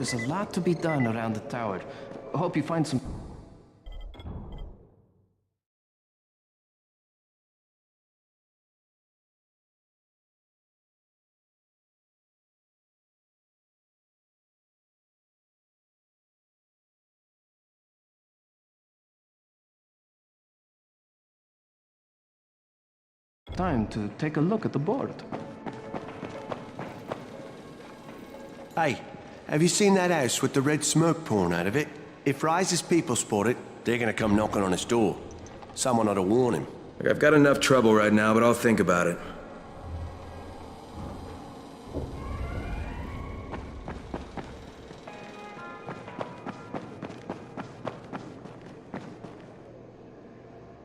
There's a lot to be done around the tower. I hope you find some... time to take a look at the board. Hey, have you seen that house with the red smoke pouring out of it? If Rise's people spot it, they're gonna come knocking on his door. Someone ought to warn him. Look, I've got enough trouble right now, but I'll think about it.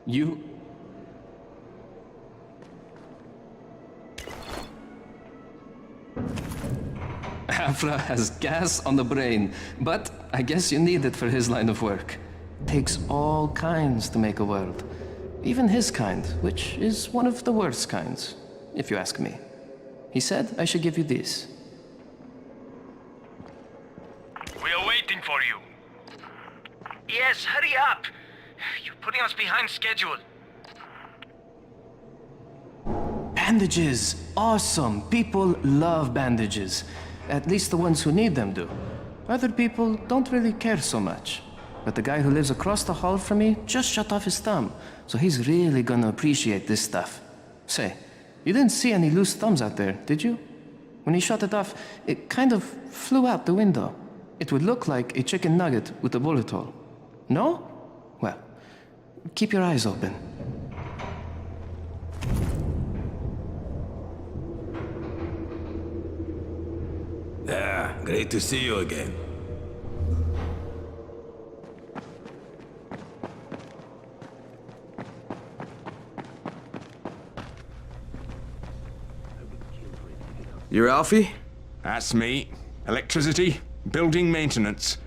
You... Afra has gas on the brain, but I guess you need it for his line of work. Takes all kinds to make a world. Even his kind, which is one of the worst kinds, if you ask me. He said I should give you this. We are waiting for you. Yes, hurry up. You're putting us behind schedule. Bandages! Awesome! People love bandages. At least the ones who need them do. Other people don't really care so much. But the guy who lives across the hall from me just shut off his thumb, so he's really gonna appreciate this stuff. Say, you didn't see any loose thumbs out there, did you? When he shut it off, it kind of flew out the window. It would look like a chicken nugget with a bullet hole. No? Well, keep your eyes open. Yeah, great to see you again. You're Alfie? That's me. Electricity, building maintenance.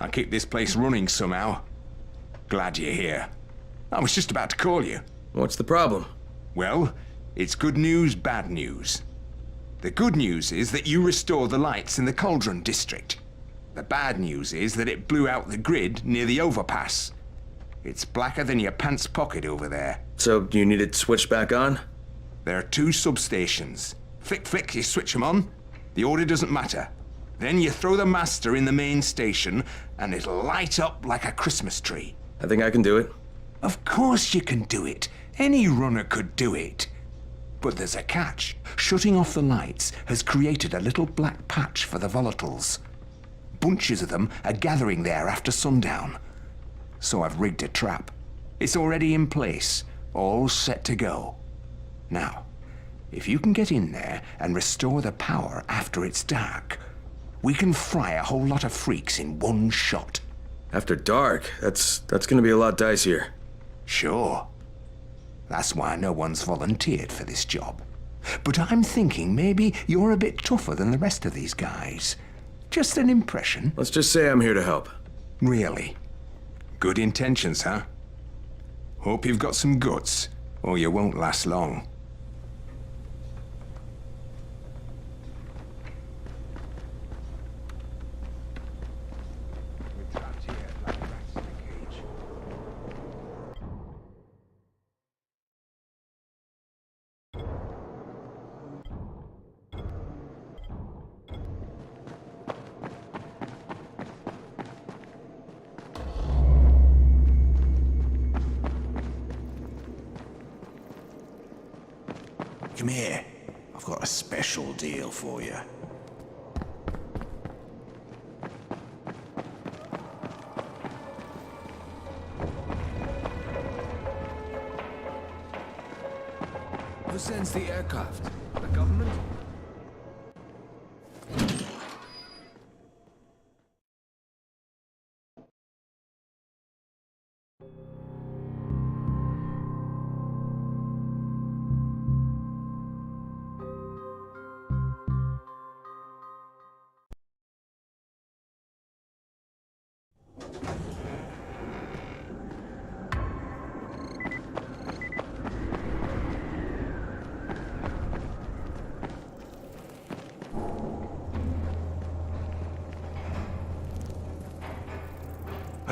I keep this place running somehow. Glad you're here. I was just about to call you. What's the problem? Well, it's good news, bad news. The good news is that you restored the lights in the Cauldron district. The bad news is that it blew out the grid near the overpass. It's blacker than your pants pocket over there. So, you need it switched back on? There are 2 substations. Flick, flick, you switch them on. The order doesn't matter. Then you throw the master in the main station, and it'll light up like a Christmas tree. I think I can do it. Of course you can do it. Any runner could do it. But there's a catch. Shutting off the lights has created a little black patch for the volatiles. Bunches of them are gathering there after sundown. So I've rigged a trap. It's already in place, all set to go. Now, if you can get in there and restore the power after it's dark, we can fry a whole lot of freaks in one shot. After dark? That's gonna be a lot dicier. Sure. That's why no one's volunteered for this job. But I'm thinking maybe you're a bit tougher than the rest of these guys. Just an impression. Let's just say I'm here to help. Really? Good intentions, huh? Hope you've got some guts, or you won't last long. Come here. I've got a special deal for you. Who sends the aircraft? The government?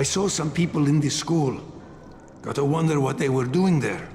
I saw some people in this school. Gotta wonder what they were doing there.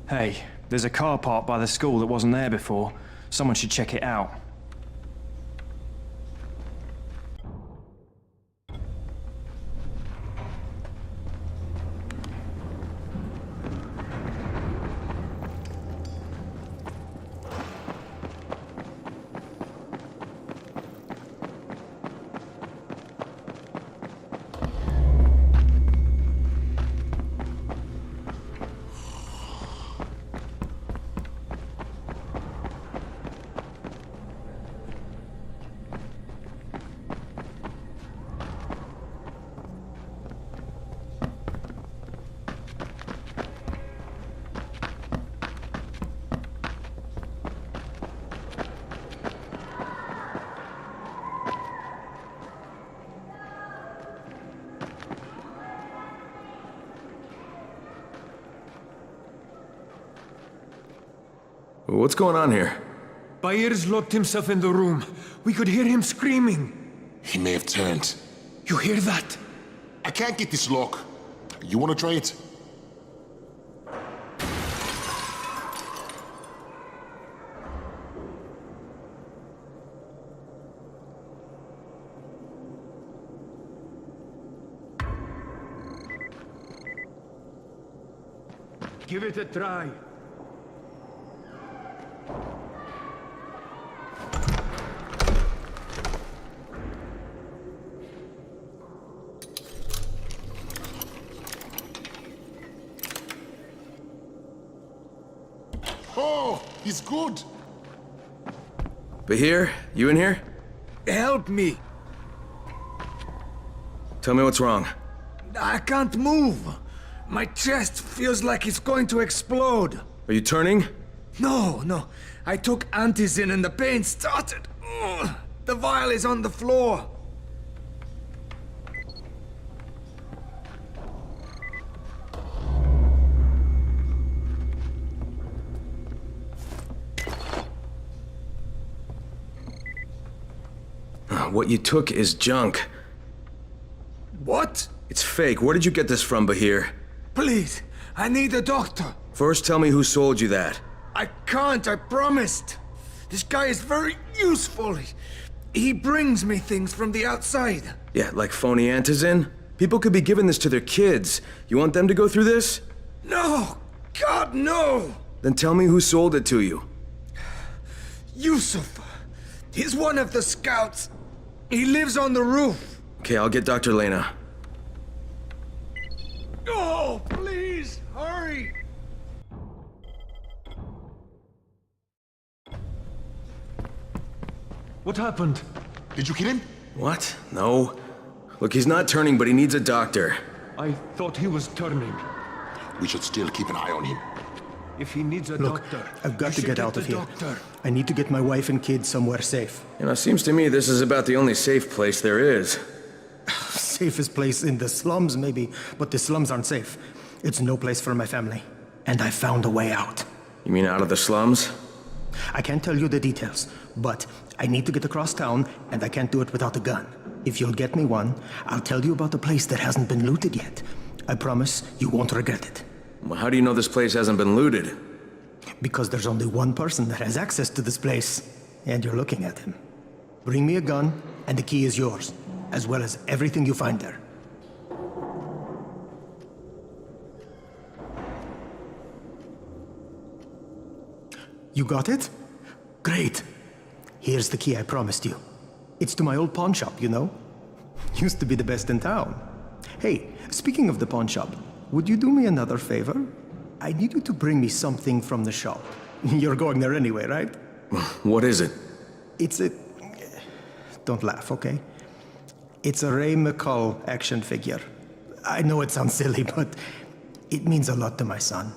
Hey, there's a car parked by the school that wasn't there before. Someone should check it out. What's going on here? Byers locked himself in the room. We could hear him screaming. He may have turned. You hear that? I can't get this lock. You want to try it? Give it a try. Oh, he's good. Bahir, you in here? Help me! Tell me what's wrong. I can't move. My chest feels like it's going to explode. Are you turning? No. I took antizin and the pain started. Ugh. The vial is on the floor. What you took is junk. What? It's fake. Where did you get this from, Bahir? Please, I need a doctor. First, tell me who sold you that. I can't, I promised. This guy is very useful. He brings me things from the outside. Yeah, like phony antizin? People could be giving this to their kids. You want them to go through this? No! God, no! Then tell me who sold it to you. Yusuf. He's one of the scouts. He lives on the roof. Okay, I'll get Dr. Lena. Oh, please, hurry! What happened? Did you kill him? What? No. Look, he's not turning, but he needs a doctor. I thought he was turning. We should still keep an eye on him. If he needs a Look, doctor, I've got to you should get out of the here. doctor. I need to get my wife and kids somewhere safe. You know, seems to me this is about the only safe place there is. Safest place in the slums, maybe, but the slums aren't safe. It's no place for my family. And I found a way out. You mean out of the slums? I can't tell you the details, but I need to get across town, and I can't do it without a gun. If you'll get me one, I'll tell you about the place that hasn't been looted yet. I promise you won't regret it. Well, how do you know this place hasn't been looted? Because there's only one person that has access to this place, and you're looking at him. Bring me a gun, and the key is yours, as well as everything you find there. You got it? Great. Here's the key I promised you. It's to my old pawn shop, you know? Used to be the best in town. Hey, speaking of the pawn shop, would you do me another favor? I need you to bring me something from the shop. You're going there anyway, right? What is it? It's a... Don't laugh, okay? It's a Ray McCall action figure. I know it sounds silly, but it means a lot to my son.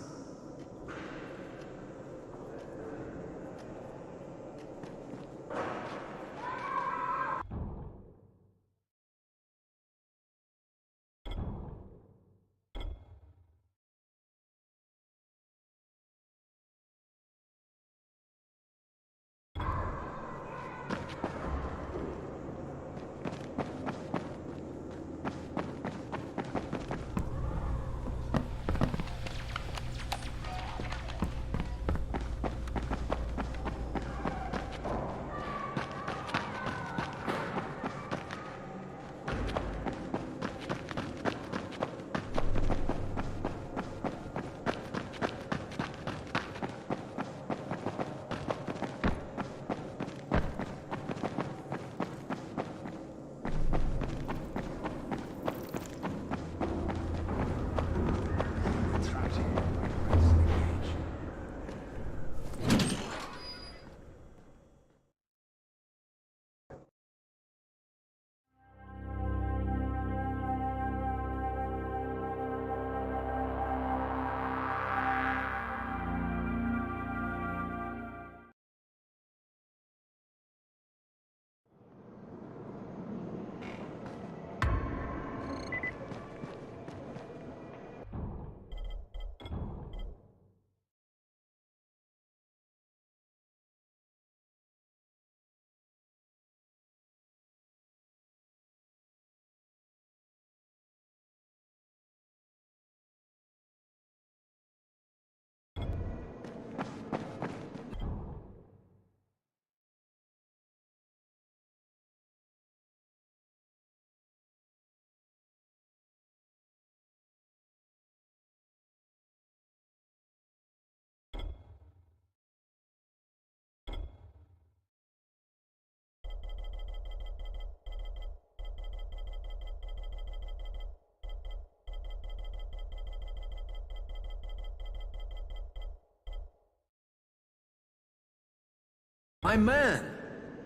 My man!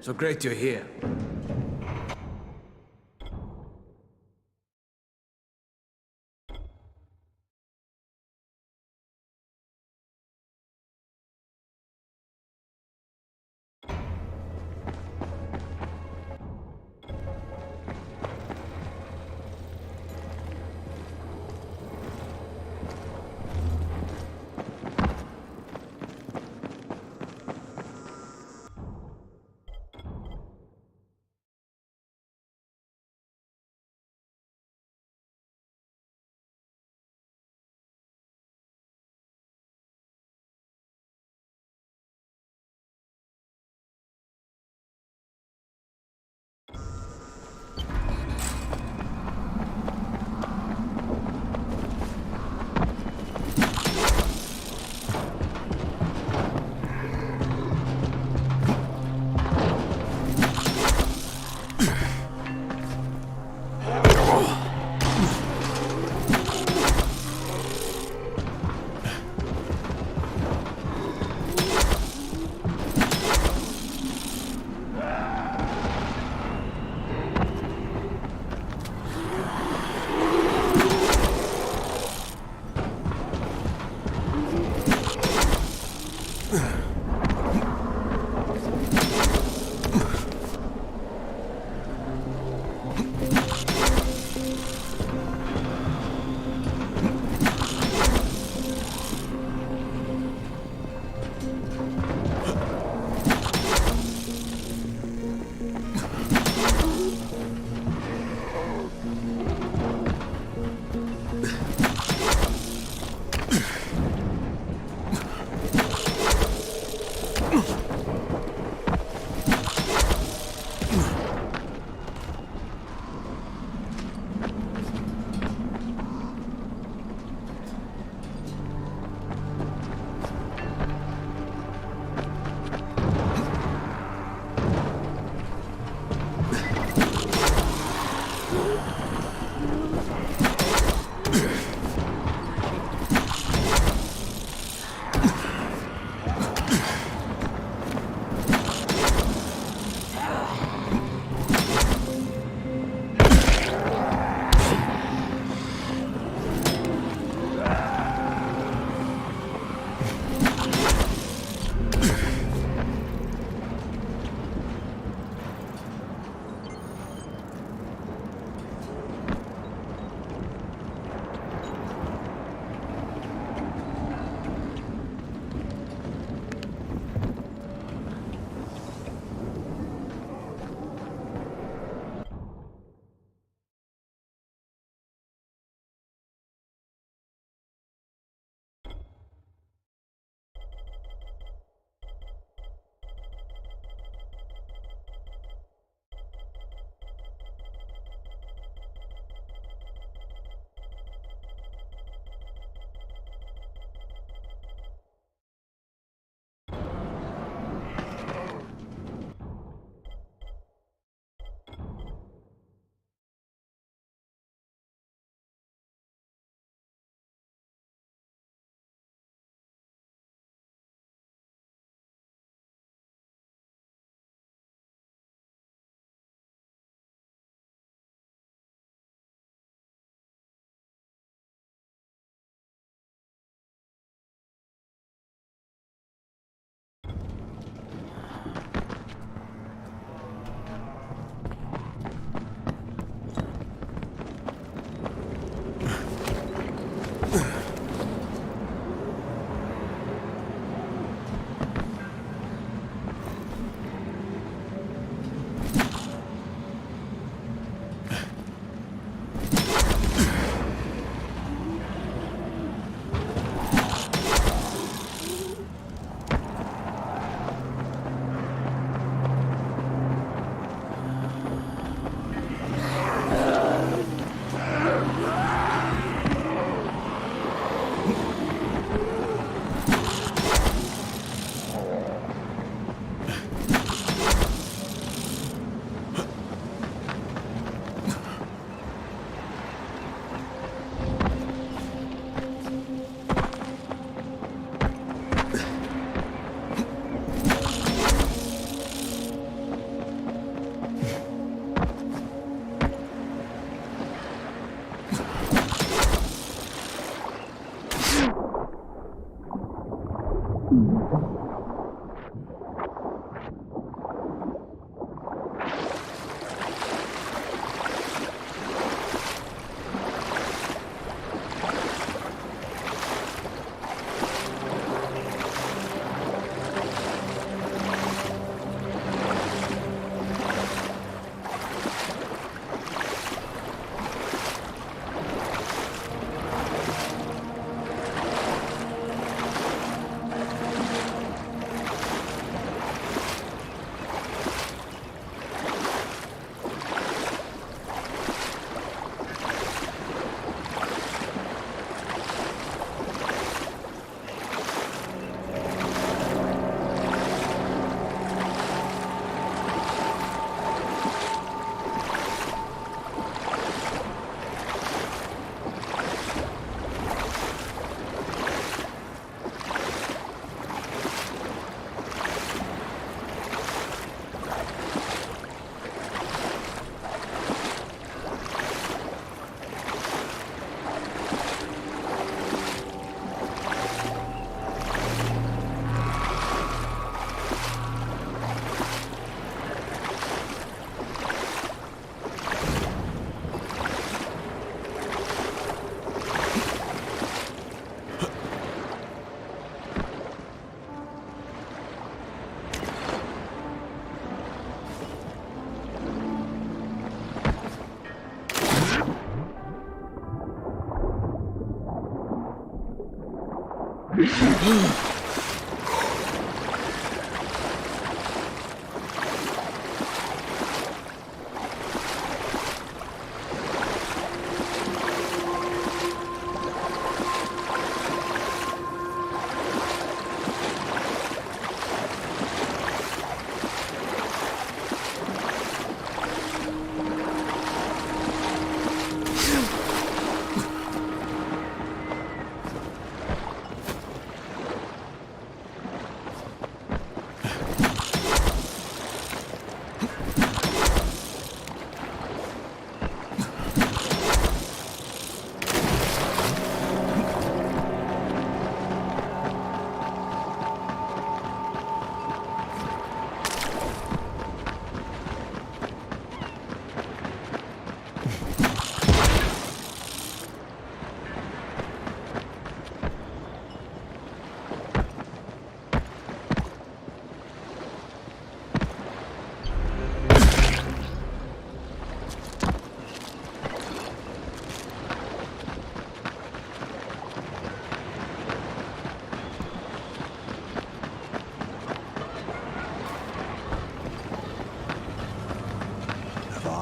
So great you're here.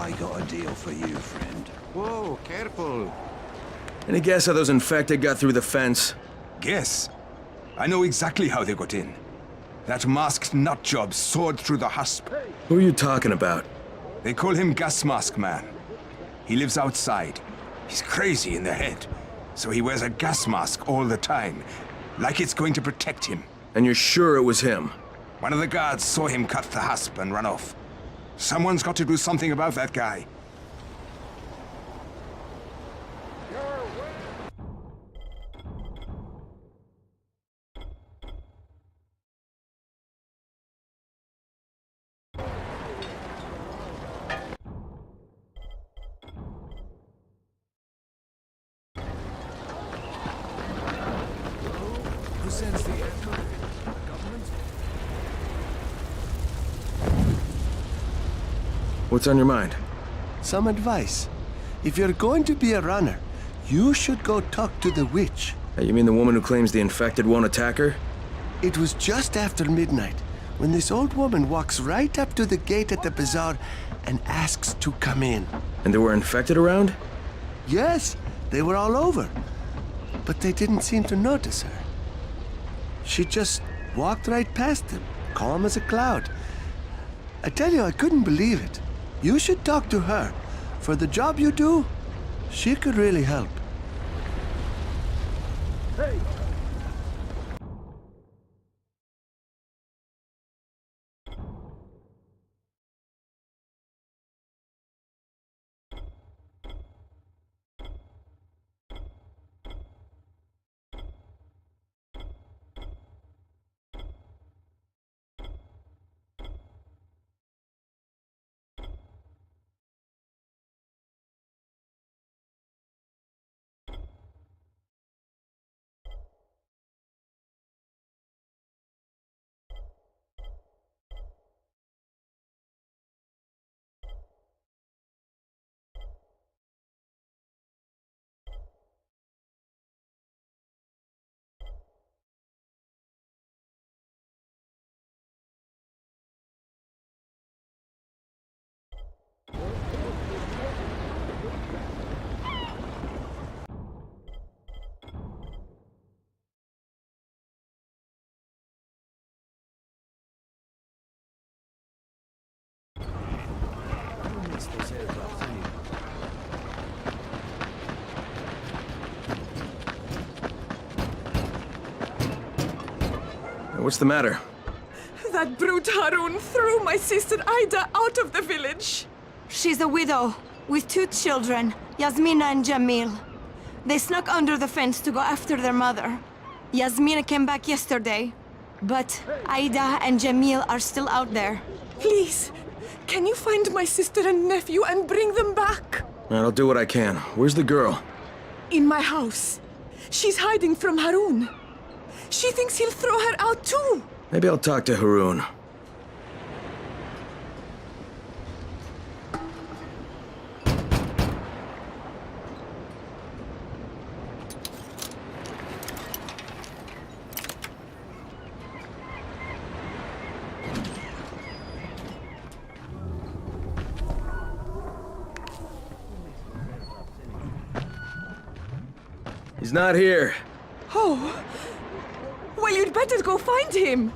I got a deal for you, friend. Whoa, careful. Any guess how those infected got through the fence? Guess? I know exactly how they got in. That masked nutjob soared through the husp. Who are you talking about? They call him Gas Mask Man. He lives outside. He's crazy in the head, so he wears a gas mask all the time, like it's going to protect him. And you're sure it was him? One of the guards saw him cut the husp and run off. Someone's got to do something about that guy. Who sends the aircraft? Government? What's on your mind? Some advice. If you're going to be a runner, you should go talk to the witch. You mean the woman who claims the infected won't attack her? It was just after midnight when this old woman walks right up to the gate at the bazaar and asks to come in. And there were infected around? Yes, they were all over. But they didn't seem to notice her. She just walked right past them, calm as a cloud. I tell you, I couldn't believe it. You should talk to her. For the job you do, she could really help. What's the matter? That brute Harun threw my sister Ida out of the village. She's a widow with 2 children, Yasmina and Jamil. They snuck under the fence to go after their mother. Yasmina came back yesterday, but Ida and Jamil are still out there. Please, can you find my sister and nephew and bring them back? All right, I'll do what I can. Where's the girl? In my house. She's hiding from Harun. She thinks he'll throw her out too. Maybe I'll talk to Haroon. He's not here. Oh. Well, you'd better go find him.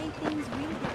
Someday things will get better.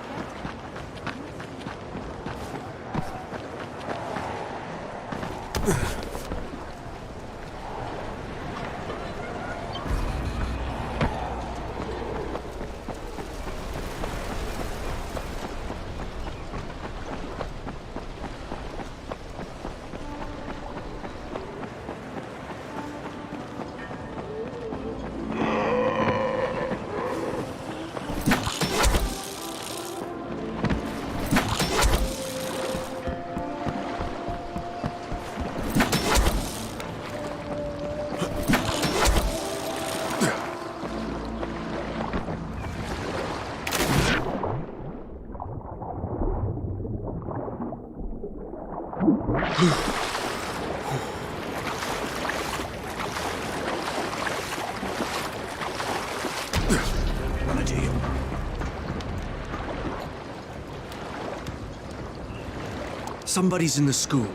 Somebody's in the school.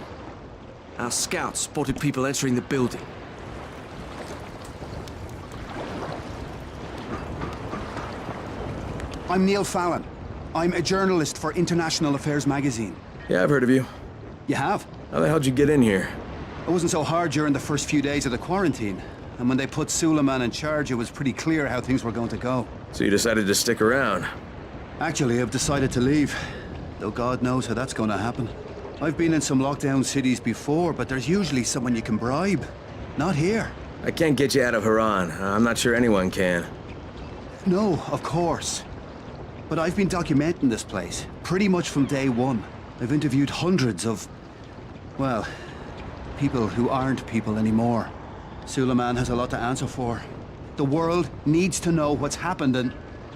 Our scouts spotted people entering the building. I'm Neil Fallon. I'm a journalist for International Affairs magazine. Yeah, I've heard of you. You have? How the hell'd you get in here? It wasn't so hard during the first few days of the quarantine. And when they put Suleiman in charge, it was pretty clear how things were going to go. So you decided to stick around? Actually, I've decided to leave. Though God knows how that's going to happen. I've been in some lockdown cities before, but there's usually someone you can bribe. Not here. I can't get you out of Haran. I'm not sure anyone can. No, of course. But I've been documenting this place, pretty much from day one. I've interviewed hundreds of, well, people who aren't people anymore. Suleiman has a lot to answer for. The world needs to know what's happened and...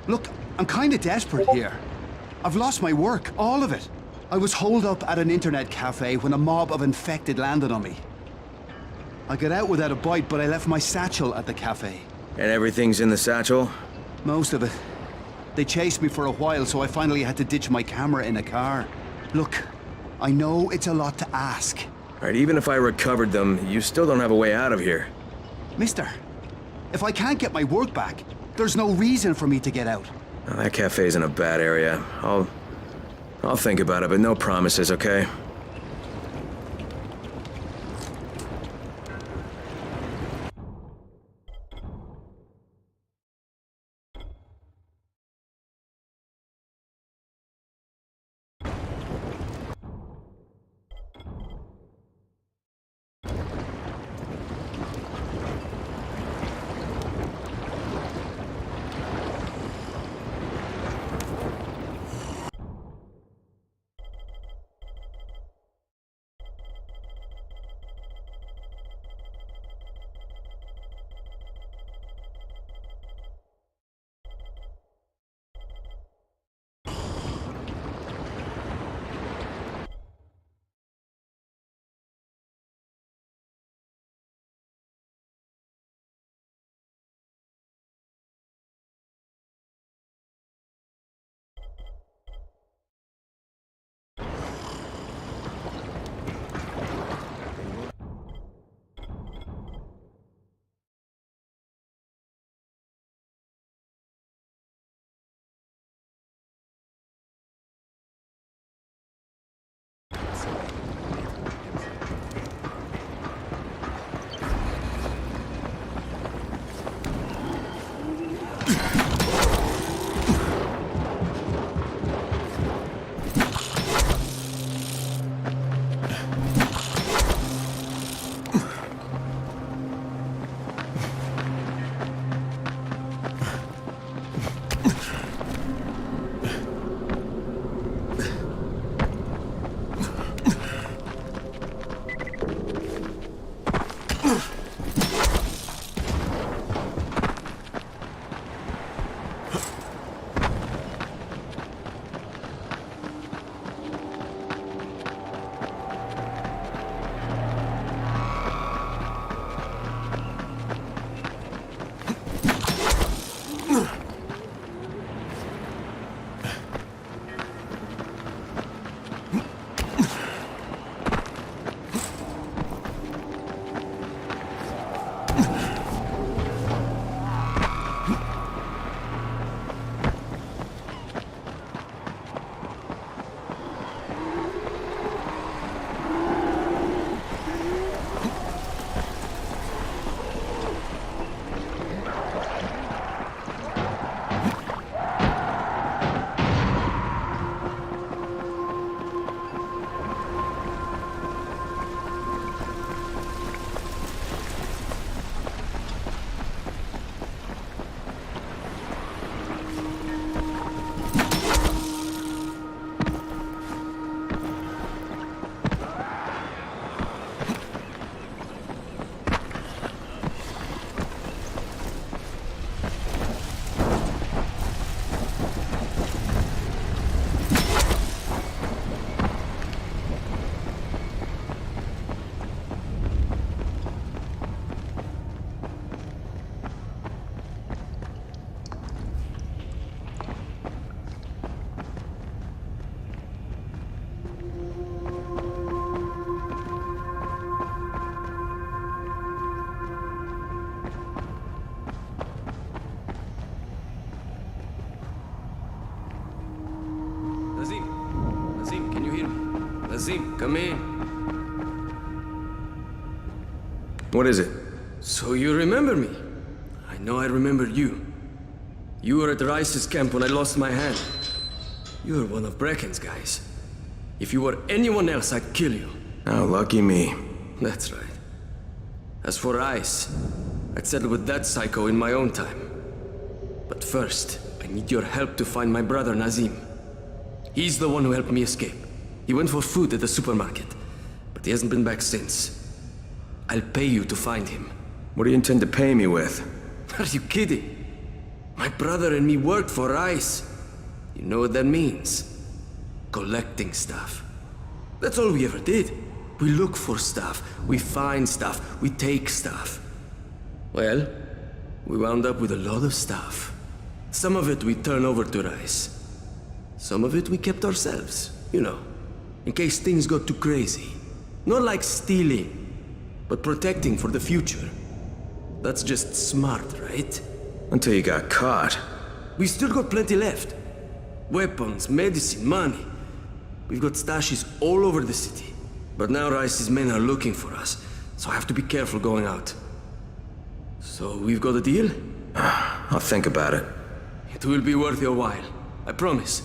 Look, I'm kinda desperate here. I've lost my work, all of it. I was holed up at an internet cafe when a mob of infected landed on me. I got out without a bite, but I left my satchel at the cafe. And everything's in the satchel? Most of it. They chased me for a while, so I finally had to ditch my camera in a car. Look, I know it's a lot to ask. Alright, even if I recovered them, you still don't have a way out of here. Mister, if I can't get my work back, there's no reason for me to get out. Now, that cafe's in a bad area. I'll think about it, but no promises, okay? Come in. What is it? So you remember me? I know I remember you. You were at Rice's camp when I lost my hand. You were one of Brecken's guys. If you were anyone else, I'd kill you. Oh, lucky me. That's right. As for Rice, I'd settle with that psycho in my own time. But first, I need your help to find my brother Nazim. He's the one who helped me escape. He went for food at the supermarket, but he hasn't been back since. I'll pay you to find him. What do you intend to pay me with? Are you kidding? My brother and me worked for Rice. You know what that means? Collecting stuff. That's all we ever did. We look for stuff, we find stuff, we take stuff. Well, we wound up with a lot of stuff. Some of it we turned over to Rice. Some of it we kept ourselves, you know, in case things got too crazy. Not like stealing, but protecting for the future. That's just smart, right? Until you got caught. We still got plenty left. Weapons, medicine, money. We've got stashes all over the city. But now Rice's men are looking for us, so I have to be careful going out. So we've got a deal? I'll think about it. It will be worth your while. I promise.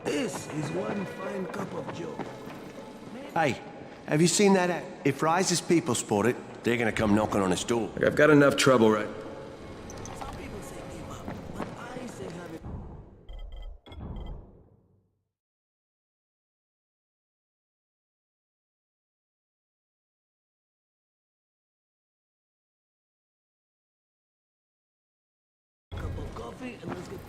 This is one fine cup of joe. Hey, have you seen that ad? If Rice's people spot it, they're gonna come knocking on his door. I've got enough trouble right coffee and let's get...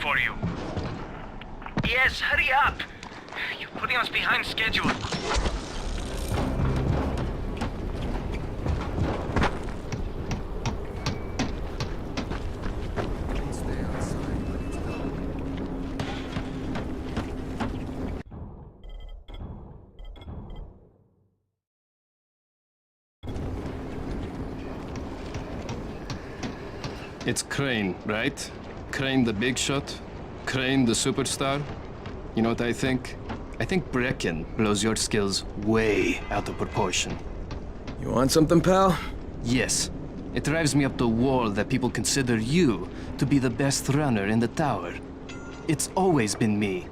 For you. Yes, hurry up! You're putting us behind schedule. Stay outside when it's dark. It's Crane, right? Crane the big shot? Crane the superstar? You know what I think? I think Brecken blows your skills way out of proportion. You want something, pal? Yes. It drives me up the wall that people consider you to be the best runner in the tower. It's always been me.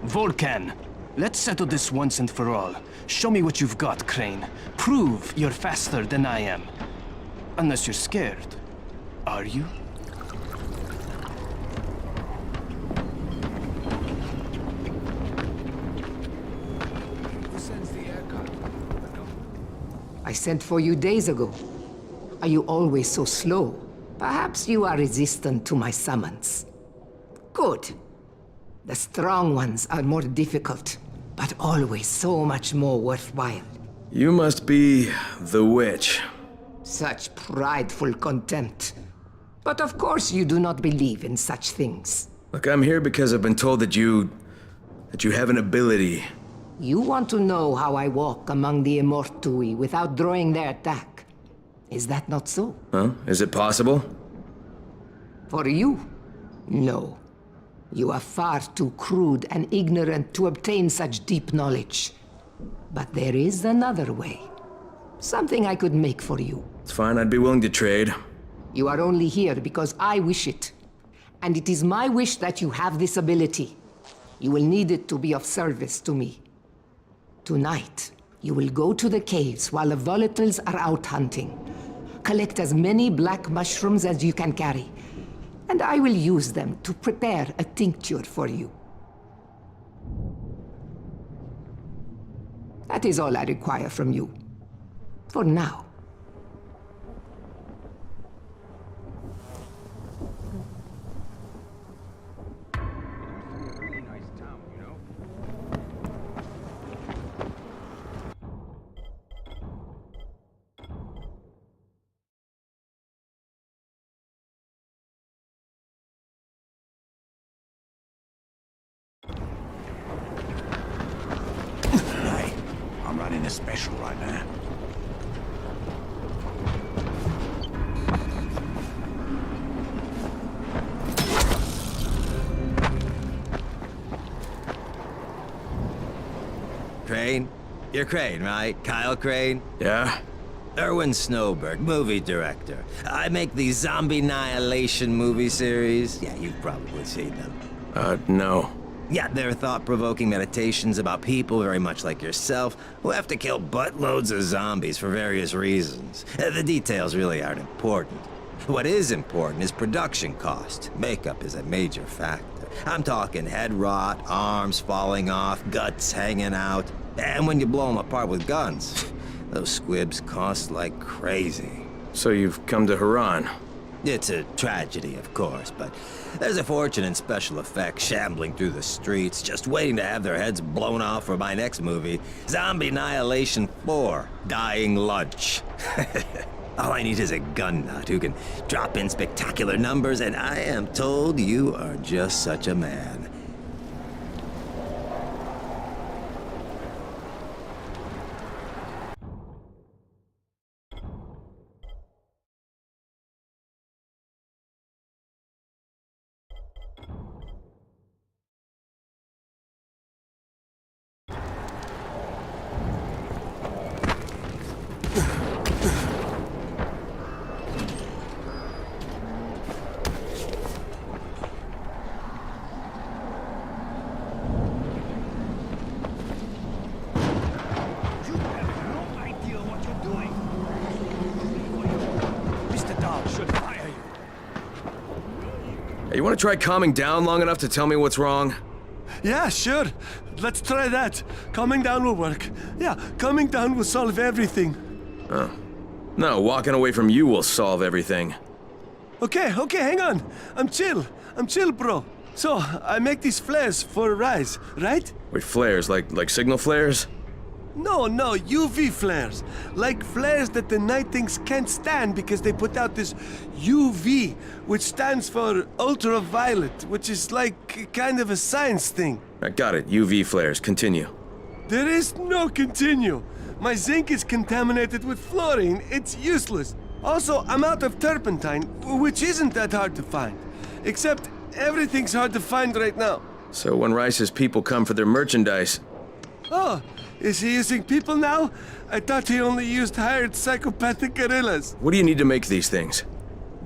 Volcan, let's settle this once and for all. Show me what you've got, Crane. Prove you're faster than I am. Unless you're scared. Are you? I sent for you days ago. Are you always so slow? Perhaps you are resistant to my summons. Good. The strong ones are more difficult, but always so much more worthwhile. You must be the witch. Such prideful contempt. But of course you do not believe in such things. Look, I'm here because I've been told that you have an ability. You want to know how I walk among the Immortui without drawing their attack. Is that not so? Huh? Is it possible? For you? No. You are far too crude and ignorant to obtain such deep knowledge. But there is another way. Something I could make for you. It's fine, I'd be willing to trade. You are only here because I wish it. And it is my wish that you have this ability. You will need it to be of service to me. Tonight, you will go to the caves while the volatiles are out hunting. Collect as many black mushrooms as you can carry, and I will use them to prepare a tincture for you. That is all I require from you. For now. I'm running a special right now. Crane? You're Crane, right? Kyle Crane? Yeah? Erwin Snowberg, movie director. I make these zombie annihilation movie series. Yeah, you've probably seen them. No. Yeah, they're thought-provoking meditations about people very much like yourself who have to kill buttloads of zombies for various reasons. The details really aren't important. What is important is production cost. Makeup is a major factor. I'm talking head rot, arms falling off, guts hanging out. And when you blow them apart with guns, those squibs cost like crazy. So you've come to Haran? It's a tragedy, of course, but there's a fortune in special effects shambling through the streets, just waiting to have their heads blown off for my next movie, Zombie Annihilation 4, Dying Lunch. All I need is a gun nut who can drop in spectacular numbers, and I am told you are just such a man. want to try calming down long enough to tell me what's wrong? Yeah, sure. Let's try that. Calming down will work. Yeah, calming down will solve everything. Oh. No, walking away from you will solve everything. Okay, hang on. I'm chill, bro. So, I make these flares for Rise, right? Wait, flares? Like signal flares? No, UV flares. Like flares that the Night Things can't stand because they put out this UV, which stands for ultraviolet, which is like kind of a science thing. I got it. UV flares. Continue. There is no continue. My zinc is contaminated with fluorine. It's useless. Also, I'm out of turpentine, which isn't that hard to find. Except everything's hard to find right now. So when Rice's people come for their merchandise... Oh, is he using people now? I thought he only used hired psychopathic gorillas. What do you need to make these things?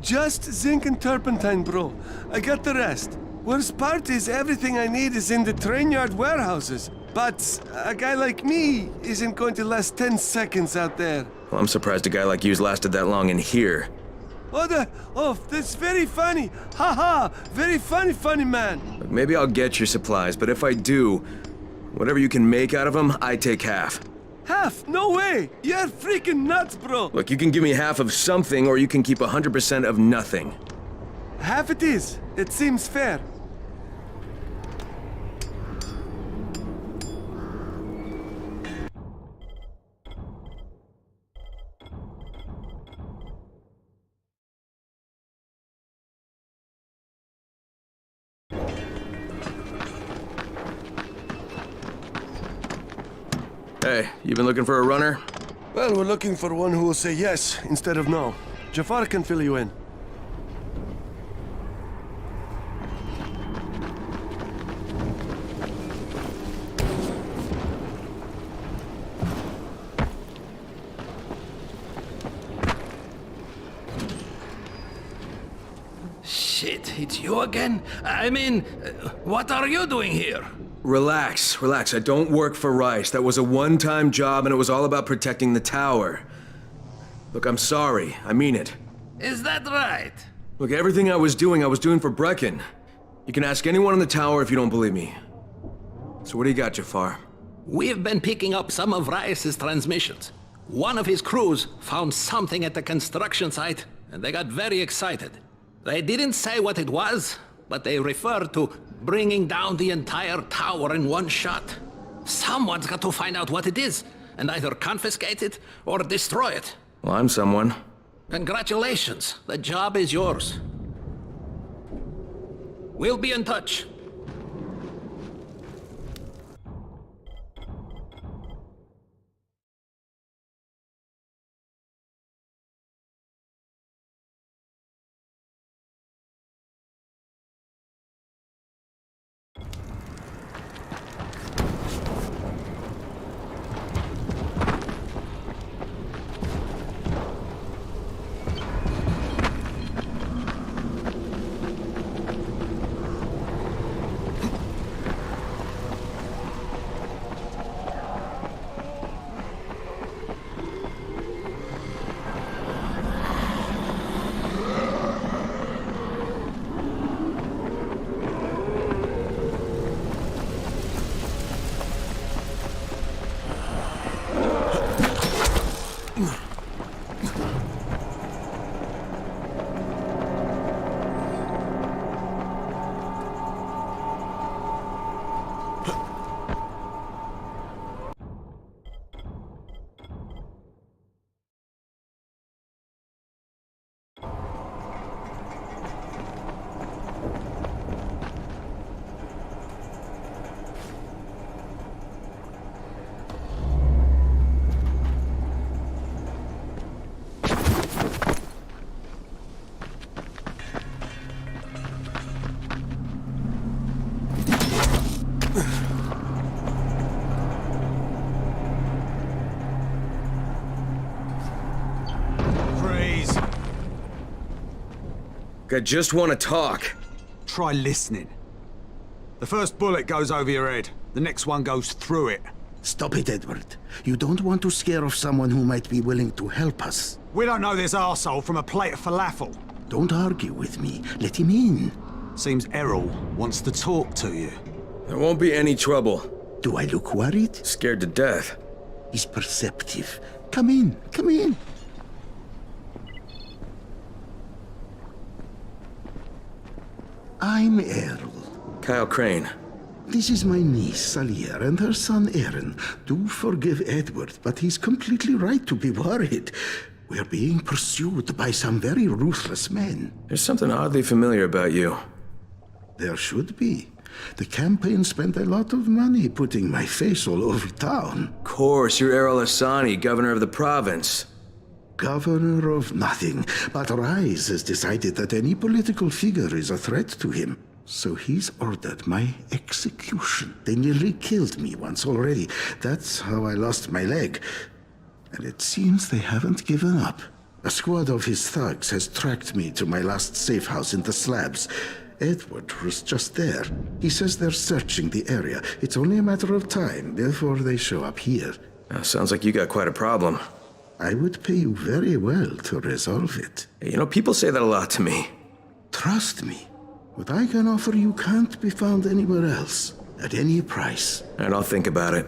Just zinc and turpentine, bro. I got the rest. Worst part is everything I need is in the train yard warehouses. But a guy like me isn't going to last 10 seconds out there. Well, I'm surprised a guy like you's lasted that long in here. Oh, that's very funny. Ha! Very funny man. Look, maybe I'll get your supplies, but if I do, whatever you can make out of them, I take half. Half? No way! You're freaking nuts, bro! Look, you can give me half of something, or you can keep 100% of nothing. Half it is. It seems fair. Hey, you been looking for a runner? Well, we're looking for one who will say yes instead of no. Jafar can fill you in. Shit, it's you again? I mean, what are you doing here? Relax. I don't work for Rice. That was a one-time job and it was all about protecting the tower. Look, I'm sorry. I mean it. Is that right? Look, everything I was doing for Brecken. You can ask anyone in the tower if you don't believe me. So what do you got, Jafar? We've been picking up some of Rice's transmissions. One of his crews found something at the construction site, and they got very excited. They didn't say what it was, but they referred to bringing down the entire tower in one shot. Someone's got to find out what it is, and either confiscate it or destroy it. Well, I'm someone. Congratulations. The job is yours. We'll be in touch. I just want to talk. Try listening. The first bullet goes over your head. The next one goes through it. Stop it, Edward. You don't want to scare off someone who might be willing to help us. We don't know this arsehole from a plate of falafel. Don't argue with me. Let him in. Seems Errol wants to talk to you. There won't be any trouble. Do I look worried? Scared to death. He's perceptive. Come in, come in. I'm Errol. Kyle Crane. This is my niece, Salier, and her son, Aaron. Do forgive Edward, but he's completely right to be worried. We're being pursued by some very ruthless men. There's something oddly familiar about you. There should be. The campaign spent a lot of money putting my face all over town. Of course, you're Errol Hassani, governor of the province. Governor of nothing, but Rise has decided that any political figure is a threat to him. So he's ordered my execution. They nearly killed me once already. That's how I lost my leg. And it seems they haven't given up. A squad of his thugs has tracked me to my last safe house in the slabs. Edward was just there. He says they're searching the area. It's only a matter of time before they show up here. Sounds like you got quite a problem. I would pay you very well to resolve it. You know, people say that a lot to me. Trust me. What I can offer you can't be found anywhere else, at any price. And I'll think about it.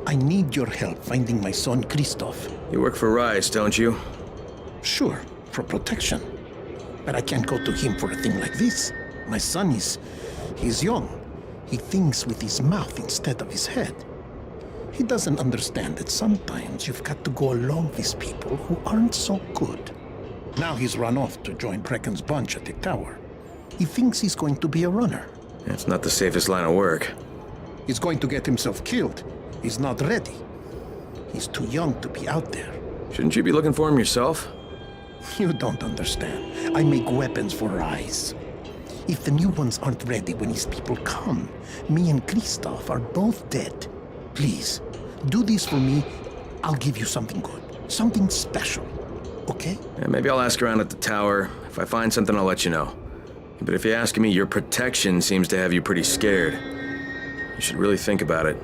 I need your help finding my son Christoph. You work for Rise, don't you? Sure, for protection. But I can't go to him for a thing like this. My son he's young. He thinks with his mouth instead of his head. He doesn't understand that sometimes you've got to go along with people who aren't so good. Now he's run off to join Brecken's bunch at the tower. He thinks he's going to be a runner. It's not the safest line of work. He's going to get himself killed. He's not ready. He's too young to be out there. Shouldn't you be looking for him yourself? You don't understand. I make weapons for Rise. If the new ones aren't ready when his people come, me and Christoph are both dead. Please, do this for me. I'll give you something good. Something special. Okay? Yeah, maybe I'll ask around at the tower. If I find something, I'll let you know. But if you ask me, your protection seems to have you pretty scared. You should really think about it.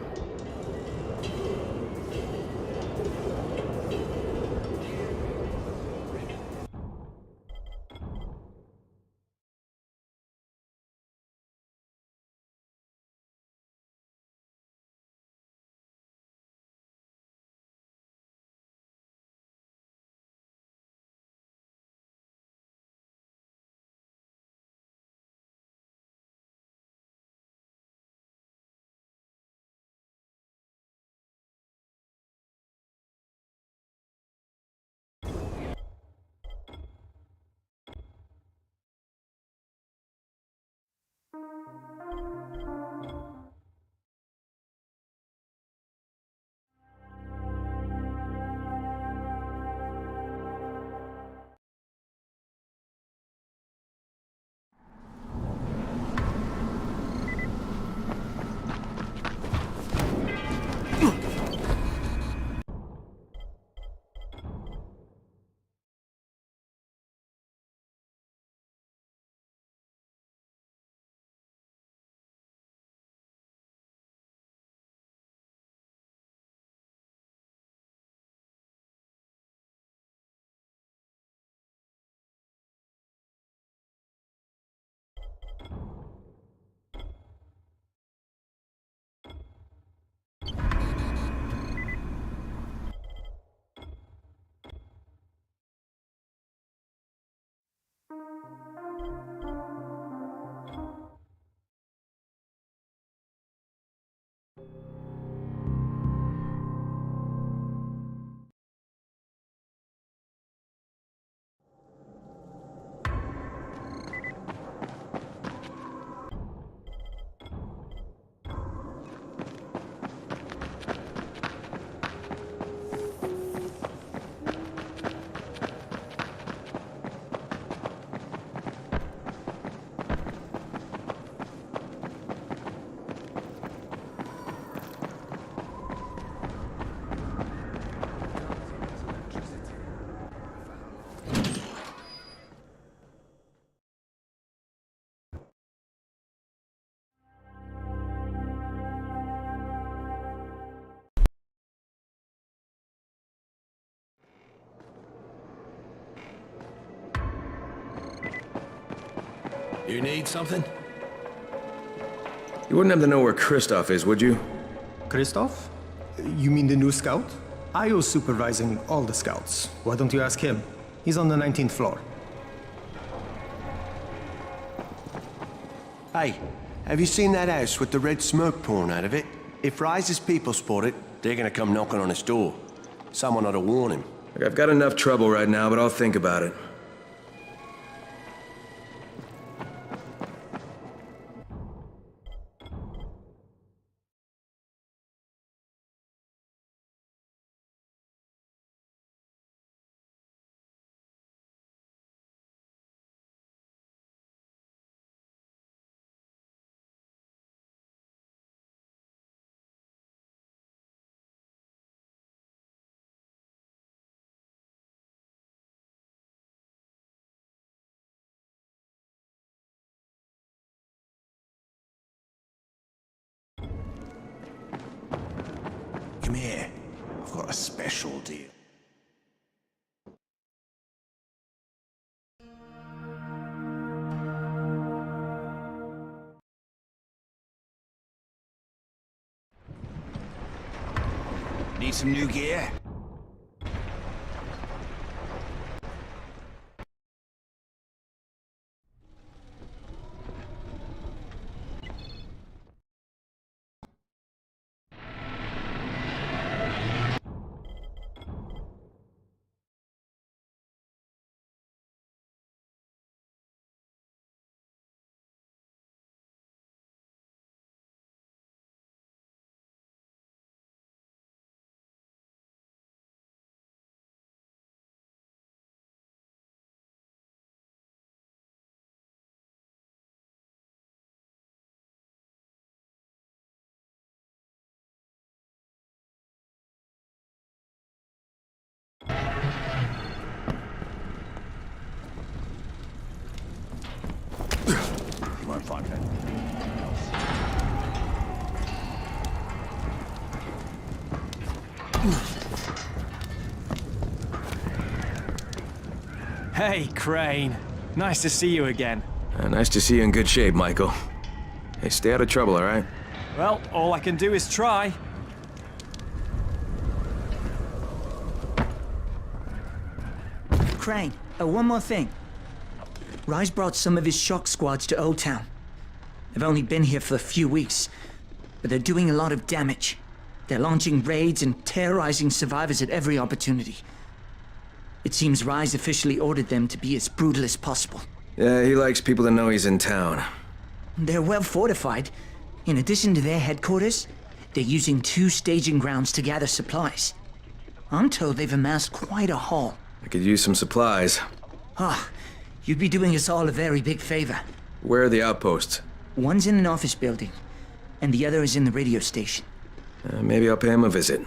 You need something? You wouldn't have to know where Kristoff is, would you? Kristoff? You mean the new scout? Io's supervising all the scouts. Why don't you ask him? He's on the 19th floor. Hey, have you seen that house with the red smoke pouring out of it? If Rise's people spot it, they're gonna come knocking on his door. Someone ought to warn him. Look, I've got enough trouble right now, but I'll think about it. Come here. I've got a special deal. Need some new gear? You won't find that. Hey, Crane. Nice to see you again. Nice to see you in good shape, Michael. Hey, stay out of trouble, all right? Well, all I can do is try. Crane, one more thing. Rise brought some of his shock squads to Old Town. They've only been here for a few weeks, but they're doing a lot of damage. They're launching raids and terrorizing survivors at every opportunity. It seems Rise officially ordered them to be as brutal as possible. Yeah, he likes people to know he's in town. They're well fortified. In addition to their headquarters, they're using 2 staging grounds to gather supplies. I'm told they've amassed quite a haul. I could use some supplies. Ah, you'd be doing us all a very big favor. Where are the outposts? One's in an office building, and the other is in the radio station. Maybe I'll pay him a visit.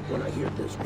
When I hear this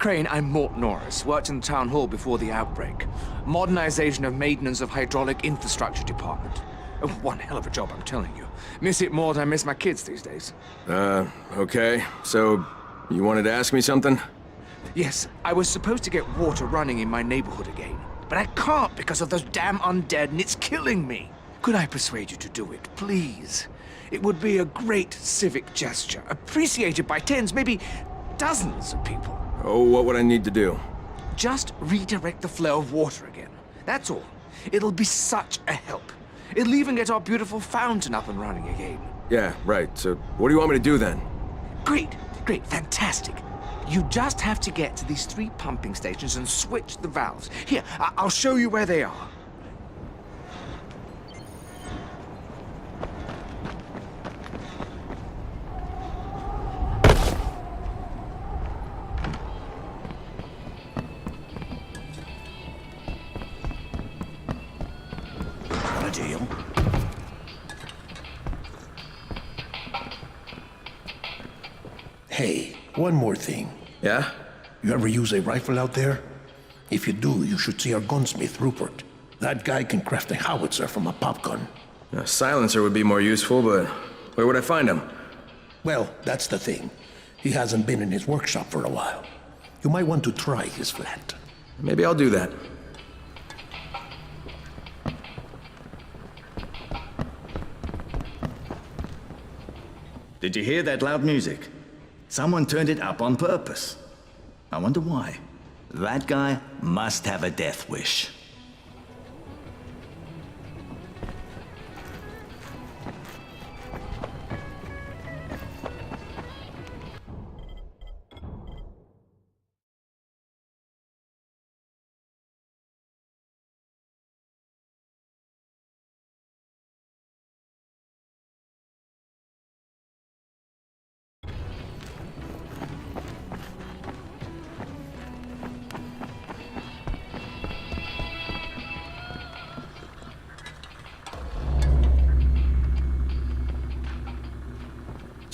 Crane, I'm Mort Norris. Worked in the town hall before the outbreak. Modernization of maintenance of hydraulic infrastructure department. Oh, one hell of a job, I'm telling you. Miss it more than I miss my kids these days. Okay. So, you wanted to ask me something? Yes, I was supposed to get water running in my neighborhood again. But I can't because of those damn undead, and it's killing me. Could I persuade you to do it, please? It would be a great civic gesture, appreciated by tens, maybe dozens of people. Oh, what would I need to do? Just redirect the flow of water again. That's all. It'll be such a help. It'll even get our beautiful fountain up and running again. Yeah, right. So, what do you want me to do then? Great, fantastic. You just have to get to these 3 pumping stations and switch the valves. Here, I'll show you where they are. Hey, one more thing. Yeah? You ever use a rifle out there? If you do, you should see our gunsmith, Rupert. That guy can craft a howitzer from a pop gun. A silencer would be more useful, but where would I find him? Well, that's the thing. He hasn't been in his workshop for a while. You might want to try his flat. Maybe I'll do that. Did you hear that loud music? Someone turned it up on purpose. I wonder why. That guy must have a death wish.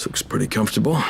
This looks pretty comfortable.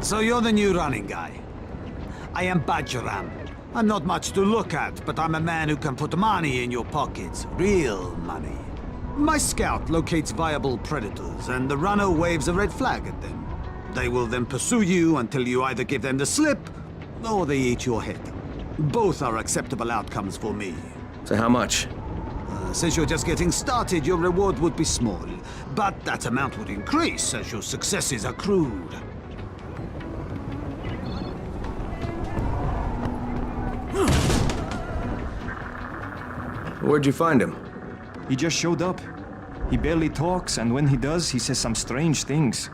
So you're the new running guy. I am Bajaram. I'm not much to look at, but I'm a man who can put money in your pockets. Real money. My scout locates viable predators, and the runner waves a red flag at them. They will then pursue you until you either give them the slip, or they eat your head. Both are acceptable outcomes for me. So how much? Since you're just getting started, your reward would be small. But that amount would increase as your successes accrued. Where'd you find him? He just showed up. He barely talks, and when he does, he says some strange things.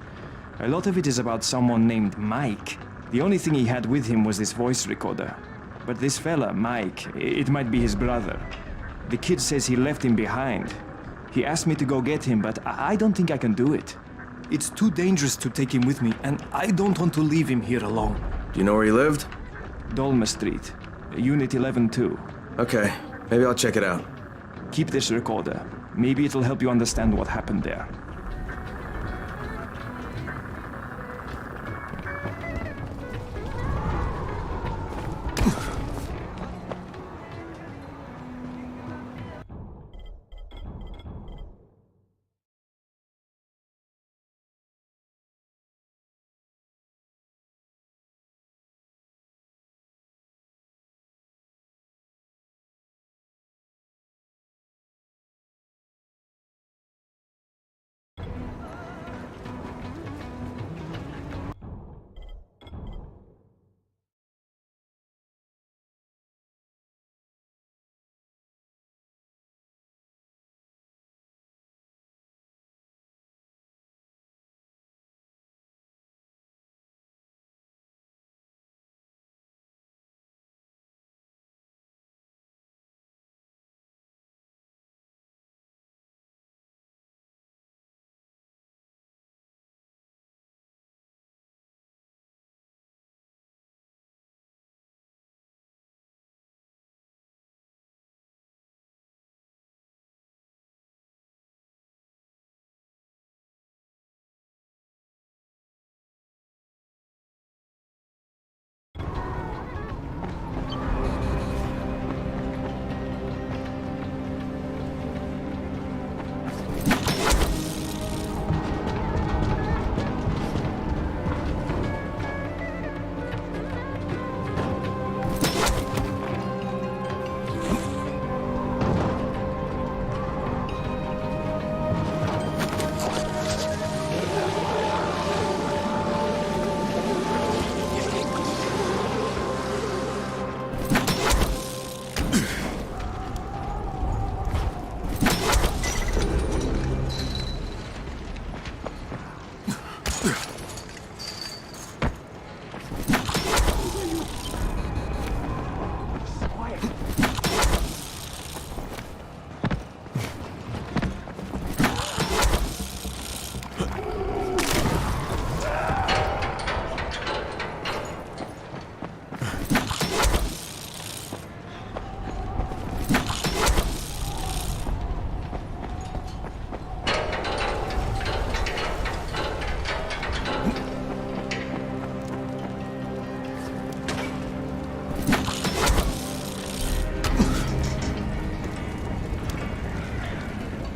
A lot of it is about someone named Mike. The only thing he had with him was this voice recorder. But this fella, Mike, it might be his brother. The kid says he left him behind. He asked me to go get him, but I don't think I can do it. It's too dangerous to take him with me, and I don't want to leave him here alone. Do you know where he lived? Dolma Street, Unit 11-2. Okay, maybe I'll check it out. Keep this recorder. Maybe it'll help you understand what happened there.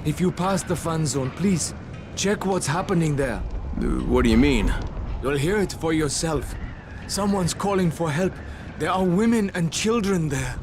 If you pass the fan zone, please, check what's happening there. What do you mean? You'll hear it for yourself. Someone's calling for help. There are women and children there.